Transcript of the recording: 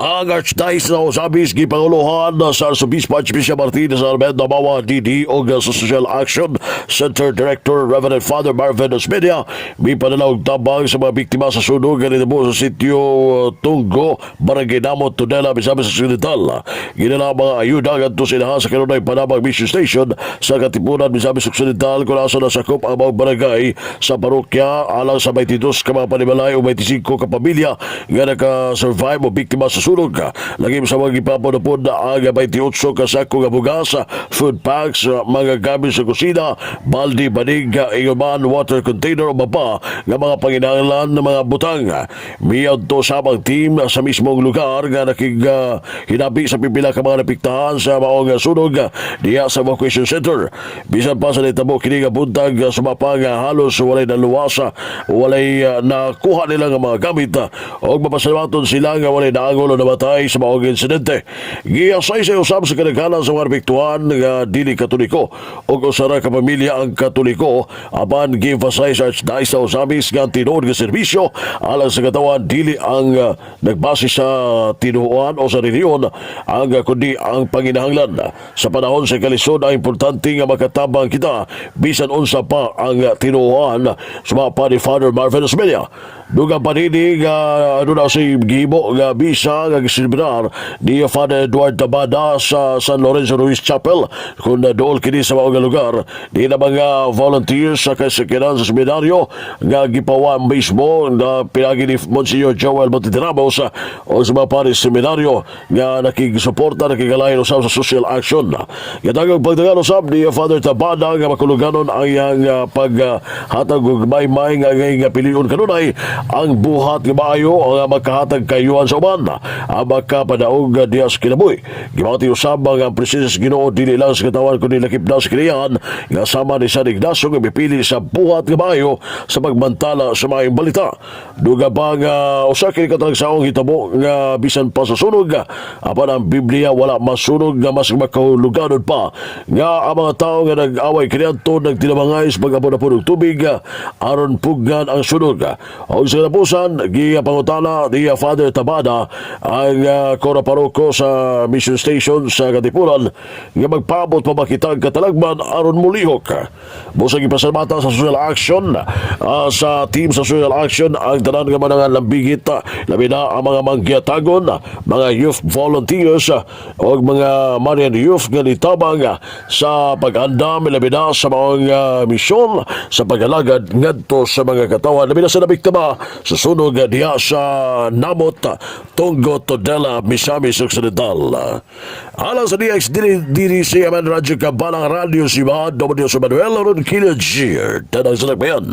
Ang Archdiocese na Ozamis gipanguluhan sa Arsobispo Archbishop Martinez Armend na mawa DD o sa Social Action Center Director Reverend Father Marvin Osmedia may pananaw tabang sa mga biktima sa sunog ganito po sa sitio Tunggo, Barangay Namut, Tudela, Ozamis Occidental. Ginala mga ayuda ganito sinahan sa kanunay Panabang Mission Station sa Katipunan, Ozamis Occidental kung nasa nasakop ang mga barangay sa parokya alang sa 22 ka mga panimalay o 25 ka pamilya nga naka-survive o biktima sa sunog. Lagim sa mga ipapunapod na ang 28 kasako nga bugas, food packs, mga gamit sa kusina, baldi, banig, inguman, water container o baba nga mga panginahanglan ng mga butang. Miyaw to sabang team sa mismong lugar nga hinabi sa pipila ka mga napiktahan sa maong sunog diya sa evacuation center. Bisan pa sa nitabo kini nga buntag sumapang halos walay naluwasa, walay nakuha nila nga mga gamit o mapasalamaton sila nga walay naangol o namatay sa maong insidente. Giyasay sa usab sa kanagalan sa mga napiktuhan nga dili katoliko o usara ka pamilya ang katoliko apan gi-emphasize Archdiocese sa Ozamis nga tinuod nga serbisyo alang sa katawan dili ang nagbase sa tinuoan o sa reliyon ang kundi ang panginahanglan. Sa panahon sa kalisod ang importante nga makatabang kita bisan unsa pa ang tinuoan sumapa ni Father Marvin Osmedia. Dugang panini nga ano na si Gibo nga bisa nga gisilbinar ni Father Edward Tabada sa San Lorenzo Ruiz Chapel kung dool kini sa mga lugar di na mga volunteers sa kasakiran sa seminaryo nga gipawa mismo na pinagi ni Monsignor Joel Montitiramos o sa mga paris seminaryo nga nakigsuporta nakigalayan usab sa social action. Gadagang pagdagan usab ni Father Tabada nga makuluganon ang iyang paghatag og may nga piliun kanunay ang buhat nga maayo ang makahatag kayuhan sa uban ang makapadaog dias kinabuhi. Gimati usab ang presensya Ginoo dili lang sa katawan kundi lakip na sa kinayan nga sama ni San Ignacio nga mipili sa buhat nga maayo sa pagmantala sa maayong balita. Duga pa nga usa kini katalagsaong hitabo nga bisan pa sa sunog apan ang Biblia wala masunog nga mas makahuluganon pa nga ang mga tao nga nag-away kaniadto nagtinamangay sa pag-apon-apon og tubig aron pugnan ang sunog. O sa katapusan, pangutana ni Father Tabada ang kora paroko sa mission station sa Katipunan nga magpaabot pa makitag katalagman aron mulihok. Busang ipasalamatan sa social action sa team sa social action ang tanan nga manangan lambigit labi na ang mga manggiyatagon, mga youth volunteers o mga Marian youth nga nitabang sa pag-andam labi na sa mga misyon sa pag-alagad ngadto sa mga katawan labi na sa nabiktima sa sunog diya sa Namut, Tunggo, Tudela, Ozamis Occidental. Alang sa DX diri si Aman Radyo Kabalang Radio si Mahad W. Manuel Aron Kilajir. Tanang sa nagbayan.